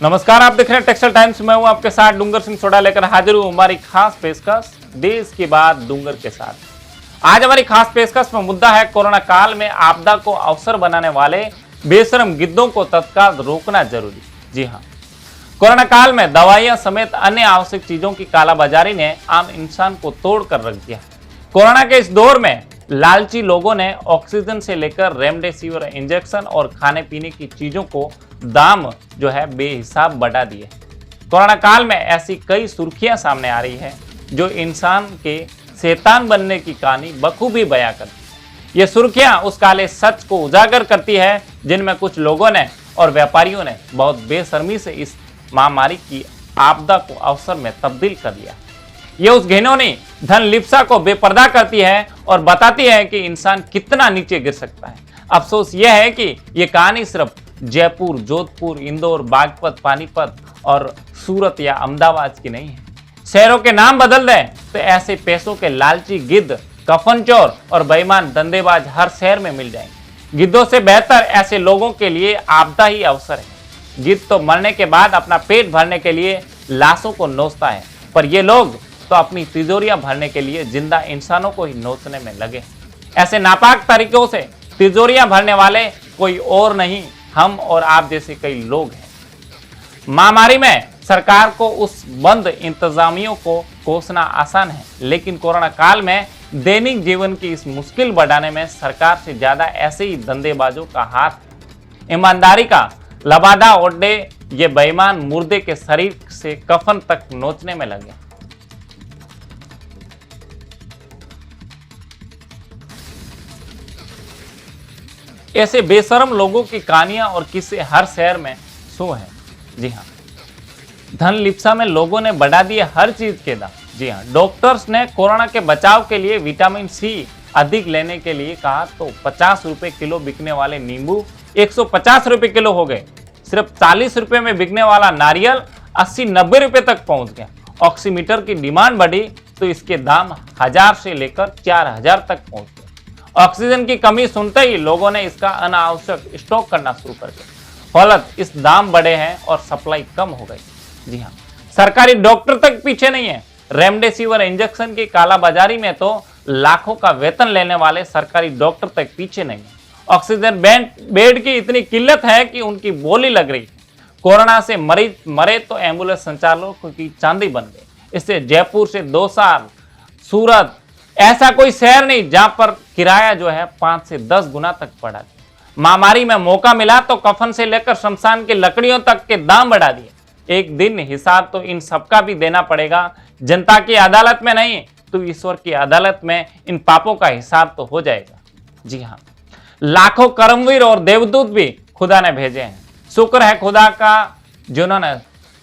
नमस्कार, आप देख रहे हैं टेक्सटाइल टाइम्स। मैं हूं आपके साथ डूंगर सिंह सोडा लेकर हाजिर हूं हमारी खास पेशकश देश की बात डूंगर के साथ। आज हमारी खास पेशकश में मुद्दा है कोरोना काल में आपदा को अवसर बनाने वाले बेशरम गिद्धों को तत्काल रोकना जरूरी। जी हां, कोरोना काल में दवाइयां समेत अन्य आवश्यक चीजों की कालाबाजारी ने आम इंसान को तोड़ कर रख दिया। कोरोना के इस दौर में लालची लोगों ने ऑक्सीजन से लेकर रेमडेसिविर इंजेक्शन और खाने पीने की चीजों को दाम जो है बेहिसाब बढ़ा दिए। कोरोना काल में ऐसी कई सुर्खियां सामने आ रही है जो इंसान के शैतान बनने की कहानी बखूबी बयां करती है। ये सुर्खियां उस काले सच को उजागर करती है जिनमें कुछ लोगों ने और व्यापारियों ने बहुत बेशर्मी से इस महामारी की आपदा को अवसर में तब्दील कर दिया। ये उस घिनौनी धन लिप्सा को बेपर्दा करती है और बताती है कि इंसान कितना नीचे गिर सकता है। अफसोस यह है कि ये कहानी सिर्फ जयपुर, जोधपुर, इंदौर, बागपत, पानीपत और सूरत या अहमदाबाद की नहीं है। शहरों के नाम बदल दें तो ऐसे पैसों के लालची गिद्ध, कफनचोर और बेईमान धंधेबाज हर शहर में मिल जाएंगे। गिद्धों से बेहतर ऐसे लोगों के लिए आपदा ही अवसर है। गिद्ध तो मरने के बाद अपना पेट भरने के लिए लाशों को नोचता है, पर ये लोग तो अपनी तिजोरियां भरने के लिए जिंदा इंसानों को ही नोचने में लगे। ऐसे नापाक तरीकों से तिजोरियां भरने वाले कोई और नहीं, हम और आप जैसे कई लोग हैं। महामारी में सरकार को उस बंद इंतजामियों को कोसना आसान है, लेकिन कोरोना काल में दैनिक जीवन की इस मुश्किल बढ़ाने में सरकार से ज्यादा ऐसे ही धंधेबाजों का हाथ। ईमानदारी का लबादा ओढ़े ये बेईमान मुर्दे के शरीर से कफन तक नोचने में लगे। ऐसे बेशरम लोगों की कहानियां और किस्से हर शहर में सो है। जी हाँ, धन लिप्सा में लोगों ने बढ़ा दिए हर चीज के दाम। जी हाँ, डॉक्टर्स ने कोरोना के बचाव के लिए विटामिन सी अधिक लेने के लिए कहा तो 50 रुपए किलो बिकने वाले नींबू 150 रुपए किलो हो गए। सिर्फ 40 रुपए में बिकने वाला नारियल 80-90 रुपए तक पहुंच गया। ऑक्सीमीटर की डिमांड बढ़ी तो इसके दाम 1000 से लेकर 4000 तक पहुंच गए। ऑक्सीजन की कमी सुनते ही लोगों ने इसका अनावश्यक स्टॉक करना शुरू कर दिया। फलत इस दाम बढ़े हैं और सप्लाई कम हो गई। जी हाँ, सरकारी डॉक्टर तक पीछे नहीं है। रेमडेसिविर इंजेक्शन की कालाबाजारी में तो लाखों का वेतन लेने वाले सरकारी डॉक्टर तक पीछे नहीं है। ऑक्सीजन बेड की इतनी किल्लत है कि उनकी बोली लग रही है। कोरोना से मरीज मरे तो एम्बुलेंस संचालकों की चांदी बन गई। इससे जयपुर से 2 साल, सूरत, ऐसा कोई शहर नहीं जहां पर किराया जो है 5 से 10 गुना तक बढ़ा दिया। महामारी में मौका मिला तो कफन से लेकर शमशान की लकड़ियों तक के दाम बढ़ा दिए। एक दिन हिसाब तो इन सबका भी देना पड़ेगा। जनता की अदालत में नहीं तो ईश्वर की अदालत में इन पापों का हिसाब तो हो जाएगा। जी हाँ, लाखों कर्मवीर और देवदूत भी खुदा ने भेजे हैं। शुक्र है खुदा का जिन्होंने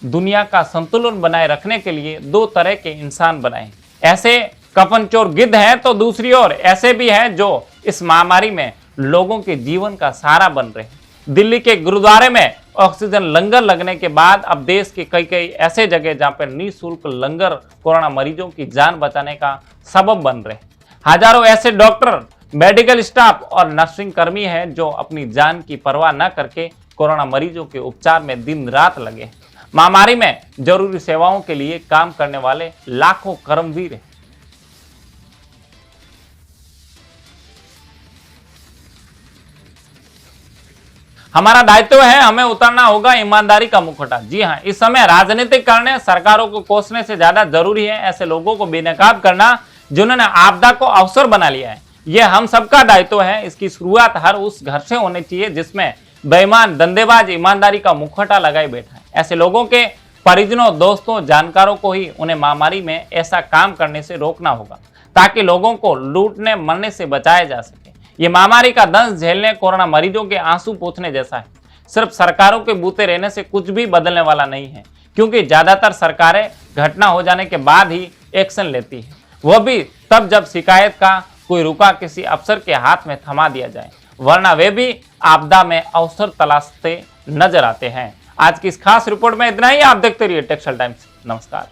दुनिया का संतुलन बनाए रखने के लिए 2 तरह के इंसान बनाए। ऐसे कफनचोर गिद्ध हैं तो दूसरी ओर ऐसे भी हैं जो इस महामारी में लोगों के जीवन का सहारा बन रहे हैं। दिल्ली के गुरुद्वारे में ऑक्सीजन लंगर लगने के बाद अब देश के कई ऐसे जगह जहां पर निःशुल्क लंगर कोरोना मरीजों की जान बचाने का सबब बन रहे हैं। हजारों ऐसे डॉक्टर, मेडिकल स्टाफ और नर्सिंग कर्मी हैं जो अपनी जान की परवाह न करके कोरोना मरीजों के उपचार में दिन रात लगे। महामारी में जरूरी सेवाओं के लिए काम करने वाले लाखों कर्मवीर हैं। हमारा दायित्व है, हमें उतारना होगा ईमानदारी का मुखौटा। जी हाँ, इस समय राजनीतिक कारण सरकारों को कोसने से ज्यादा जरूरी है ऐसे लोगों को बेनकाब करना जिन्होंने आपदा को अवसर बना लिया है। यह हम सबका दायित्व है। इसकी शुरुआत हर उस घर से होनी चाहिए जिसमें बेईमान धंधेबाज ईमानदारी का मुखौटा लगाए बैठा है। ऐसे लोगों के परिजनों, दोस्तों, जानकारों को ही उन्हें महामारी में ऐसा काम करने से रोकना होगा ताकि लोगों को लूटने मरने से बचाया जा सके। ये महामारी का दंश झेलने कोरोना मरीजों के आंसू पोंछने जैसा है। सिर्फ सरकारों के बूते रहने से कुछ भी बदलने वाला नहीं है, क्योंकि ज्यादातर सरकारें घटना हो जाने के बाद ही एक्शन लेती है, वह भी तब जब शिकायत का कोई रुका किसी अफसर के हाथ में थमा दिया जाए, वरना वे भी आपदा में अवसर तलाशते नजर आते हैं। आज की इस खास रिपोर्ट में इतना ही। आप देखते रहिए टेक्सटाइल टाइम्स। नमस्कार।